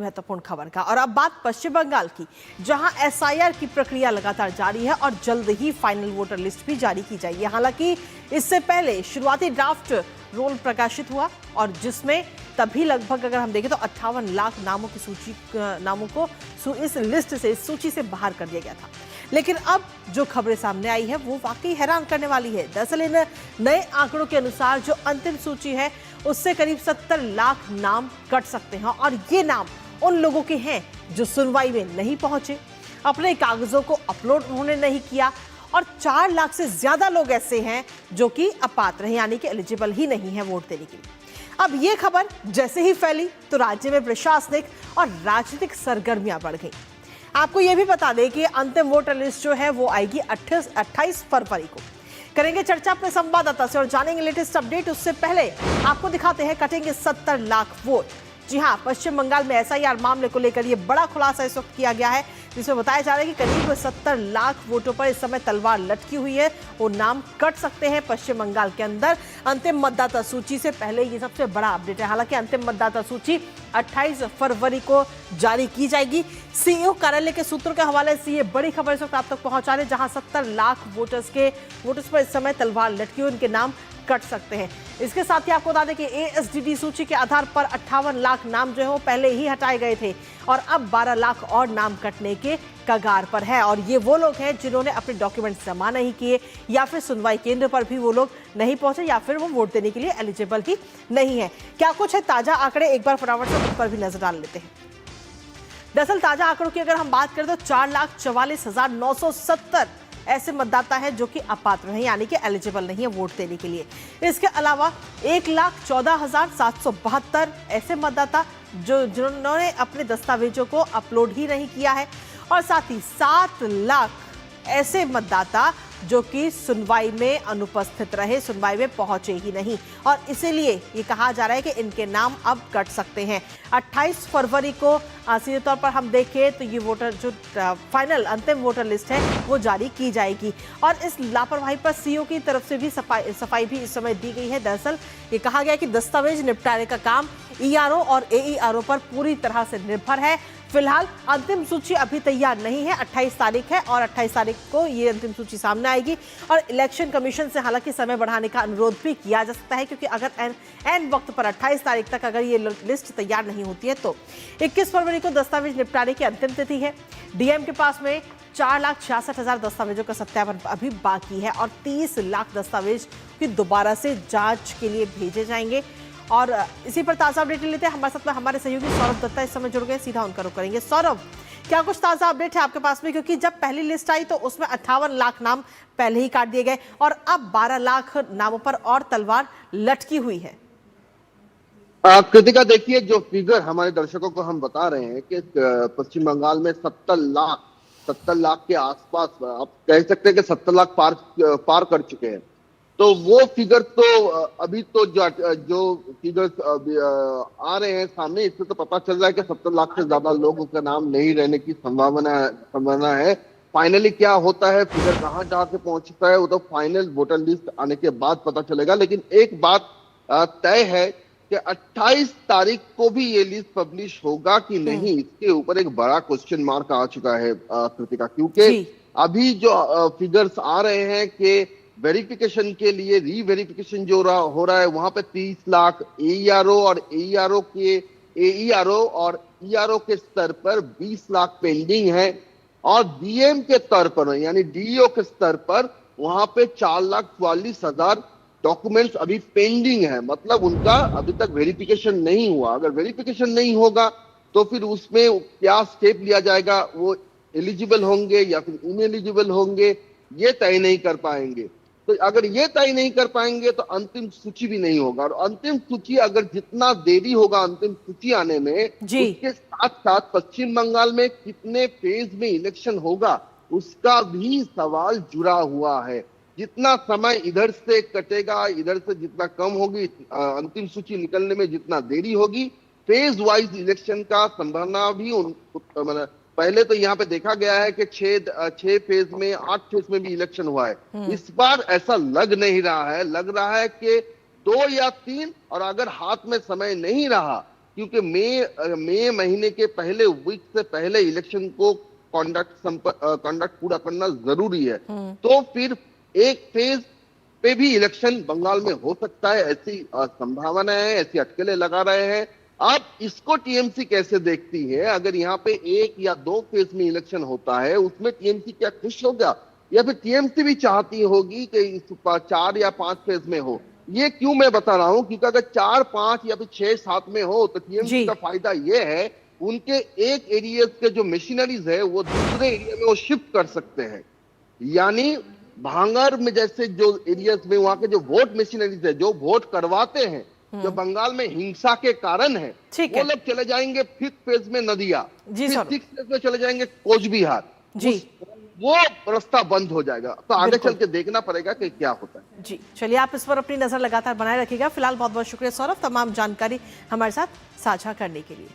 महत्वपूर्ण खबर का। और अब बात पश्चिम बंगाल की, जहां एसआईआर की प्रक्रिया लगातार जारी है और जल्द ही फाइनल वोटर लिस्ट भी जारी की जाएगी। हालांकि इससे पहले शुरुआती ड्राफ्ट रोल प्रकाशित हुआ और जिसमें तभी लगभग अगर हम देखें तो 58 लाख नामों की को इस लिस्ट से, इस सूची से बाहर कर दिया गया था। लेकिन अब जो खबरें सामने आई है वो वाकई हैरान करने वाली है। दरअसल इन नए आंकड़ों के अनुसार जो अंतिम सूची है उससे करीब 70 लाख नाम कट सकते हैं और ये नाम उन लोगों के हैं जो सुनवाई में नहीं पहुंचे, अपने कागजों को अपलोड उन्होंने नहीं किया और 4 लाख से ज्यादा लोग ऐसे हैं जो कि अपात्र हैं, यानी कि एलिजिबल ही नहीं है वोट देने के लिए। अब ये खबर जैसे ही फैली तो राज्य में प्रशासनिक और राजनीतिक सरगर्मियां बढ़ गई। आपको यह भी बता दें कि अंतिम वोटर लिस्ट जो है वो आएगी 28 फरवरी को। करेंगे चर्चा अपने संवाददाता से और जानेंगे लेटेस्ट अपडेट। उससे पहले आपको दिखाते हैं कटेंगे 70 लाख वोट। जी हां, पश्चिम बंगाल में एसआईआर मामले को लेकर यह बड़ा खुलासा इस वक्त किया गया है, जिसमें बताया जा रहा है कि करीब 70 लाख वोटों पर इस समय तलवार लटकी हुई है। वो नाम कट सकते हैं पश्चिम बंगाल के अंदर अंतिम मतदाता सूची से पहले। ये सबसे बड़ा अपडेट है। हालांकि अंतिम मतदाता सूची 28 फरवरी को जारी की जाएगी। सीईओ कार्यालय के सूत्रों के हवाले से ये बड़ी खबर इस वक्त आप तक पहुंचा रहे, जहां 70 लाख वोटर्स पर इस समय तलवार लटकी हुई, उनके नाम कट सकते हैं। इसके साथ ही आपको बता दें कि एएसडीडी सूची के आधार पर 58 लाख नाम जो है वो पहले ही हटाए गए थे और अब 12 लाख और नाम कटने के कगार पर है। और ये वो लोग हैं जिन्होंने अपने डॉक्यूमेंट जमा नहीं किए या फिर सुनवाई केंद्र पर भी वो लोग नहीं पहुंचे या फिर वो वोट देने के लिए एलिजिबल ही नहीं है। क्या कुछ है ताजा आंकड़े, एक बार फटाफट से उन पर भी नजर डाल लेते हैं। दरअसल ताजा आंकड़ों की अगर हम बात करें तो 4,44,970 ऐसे मतदाता हैं जो कि अपात्र हैं, यानी कि एलिजिबल नहीं है वोट देने के लिए। इसके अलावा 1,14,772 ऐसे मतदाता जिन्होंने अपने दस्तावेजों को अपलोड ही नहीं किया है और साथ ही 7 लाख ऐसे मतदाता जो कि सुनवाई में अनुपस्थित रहे, सुनवाई में पहुंचे ही नहीं और इसीलिए ये कहा जा रहा है कि इनके नाम अब कट सकते हैं। 28 फरवरी को सीधे तौर पर हम देखें तो ये वोटर जो फाइनल अंतिम वोटर लिस्ट है वो जारी की जाएगी और इस लापरवाही पर सीईओ की तरफ से भी सफाई भी इस समय दी गई है। दरअसल ये कहा गया कि दस्तावेज निपटारे का काम ईआरओ और एईआरओ पर पूरी तरह से निर्भर है। फिलहाल अंतिम सूची अभी तैयार नहीं है, 28 तारीख है और 28 तारीख को ये अंतिम सूची सामने आएगी और इलेक्शन कमीशन से हालांकि समय बढ़ाने का अनुरोध भी किया जा सकता है, क्योंकि अगर एन वक्त पर 28 तारीख तक अगर ये लिस्ट तैयार नहीं होती है तो 21 फरवरी को दस्तावेज निपटारे की अंतिम तिथि है। डीएम के पास में 4,66,000 दस्तावेजों का सत्यापन अभी बाकी है और 30 लाख दस्तावेज फिर दोबारा से जांच के लिए भेजे जाएंगे। और इसी पर ताजा अपडेट लेते हैं। हमारे साथ में हमारे सहयोगी सौरभ दत्ता इस समय जुड़ गए, सीधा उनका रुख करेंगे। सौरभ, क्या कुछ ताजा अपडेट है आपके पास में, क्योंकि जब पहली लिस्ट आई तो उसमें 58 लाख नाम पहले ही काट दिए गए और अब 12 लाख नामों पर और तलवार लटकी हुई है। कृतिका, देखिए जो फिगर हमारे दर्शकों को हम बता रहे हैं कि पश्चिम बंगाल में 70 लाख के आसपास, आप कह सकते हैं कि 70 लाख पार कर चुके हैं। तो वो फिगर तो अभी तो जो फिगर्स आ रहे हैं सामने, इससे तो पता चल रहा है कि 70 लाख से ज्यादा लोगों का नाम नहीं रहने की संभावना है। फाइनली क्या होता है, फिगर कहाँ जाके पहुंचता है, वो तो फाइनल वोटर लिस्ट आने के बाद पता चलेगा। लेकिन एक बात तय है कि 28 तारीख को भी ये लिस्ट पब्लिश होगा कि नहीं, इसके ऊपर एक बड़ा क्वेश्चन मार्क आ चुका है कृतिका, क्योंकि अभी जो फिगर्स आ रहे हैं कि वेरिफिकेशन के लिए रीवेरिफिकेशन जो हो रहा है वहां पे 30 लाख एईआरओ और एईआरओ के स्तर पर 20 लाख पेंडिंग है और डीएम के स्तर पर यानी डीईओ के स्तर पर वहां पे 4,44,000 डॉक्यूमेंट्स अभी पेंडिंग है। मतलब उनका अभी तक वेरिफिकेशन नहीं हुआ। अगर वेरिफिकेशन नहीं होगा तो फिर उसमें क्या स्टेप लिया जाएगा, वो एलिजिबल होंगे या फिर इनएलिजिबल होंगे, ये तय नहीं कर पाएंगे। तो अगर ये तय नहीं कर पाएंगे तो अंतिम सूची भी नहीं होगा और अंतिम सूची अगर जितना देरी होगा अंतिम सूची आने में, उसके साथ साथ पश्चिम बंगाल में कितने फेज में इलेक्शन होगा उसका भी सवाल जुड़ा हुआ है। जितना समय इधर से कटेगा, इधर से जितना कम होगी, अंतिम सूची निकलने में जितना देरी होगी, फेज वाइज इलेक्शन का संभावना भी पहले तो यहाँ पे देखा गया है कि 6 फेज में 8 फेज में भी इलेक्शन हुआ है। इस बार ऐसा लग नहीं रहा है। लग रहा है कि 2 या 3, और अगर हाथ में समय नहीं रहा क्योंकि मई महीने के पहले वीक से पहले इलेक्शन को कंडक्ट पूरा करना जरूरी है। तो फिर एक फेज पे भी इलेक्शन बंगाल में हो सकता है, ऐसी संभावना है, ऐसी अटकलें लगा रहे हैं। अब इसको टीएमसी कैसे देखती है? अगर यहाँ पे 1 या 2 फेज में इलेक्शन होता है, उसमें टीएमसी क्या खुश होगा, या फिर टीएमसी भी चाहती होगी कि इस 4 या 5 फेज में हो? ये क्यों मैं बता रहा हूं, क्योंकि अगर 4, 5 या फिर 6, 7 में हो तो टीएमसी का फायदा ये है, उनके एक एरिया के जो मशीनरीज है वो दूसरे एरिया में वो शिफ्ट कर सकते हैं। यानी भांगर में जैसे जो एरियाज में वहां के जो वोट मशीनरीज है, जो वोट करवाते हैं, जो बंगाल में हिंसा के कारण है, वो लोग चले जाएंगे 5th फेज में नदिया, फिर 6th फेज में चले जाएंगे कोच बिहार जी, वो रास्ता बंद हो जाएगा। तो आगे चल के देखना पड़ेगा कि क्या होता है। जी चलिए, आप इस पर अपनी नजर लगातार बनाए रखिएगा। फिलहाल बहुत बहुत शुक्रिया सौरभ, तमाम जानकारी हमारे साथ साझा करने के लिए।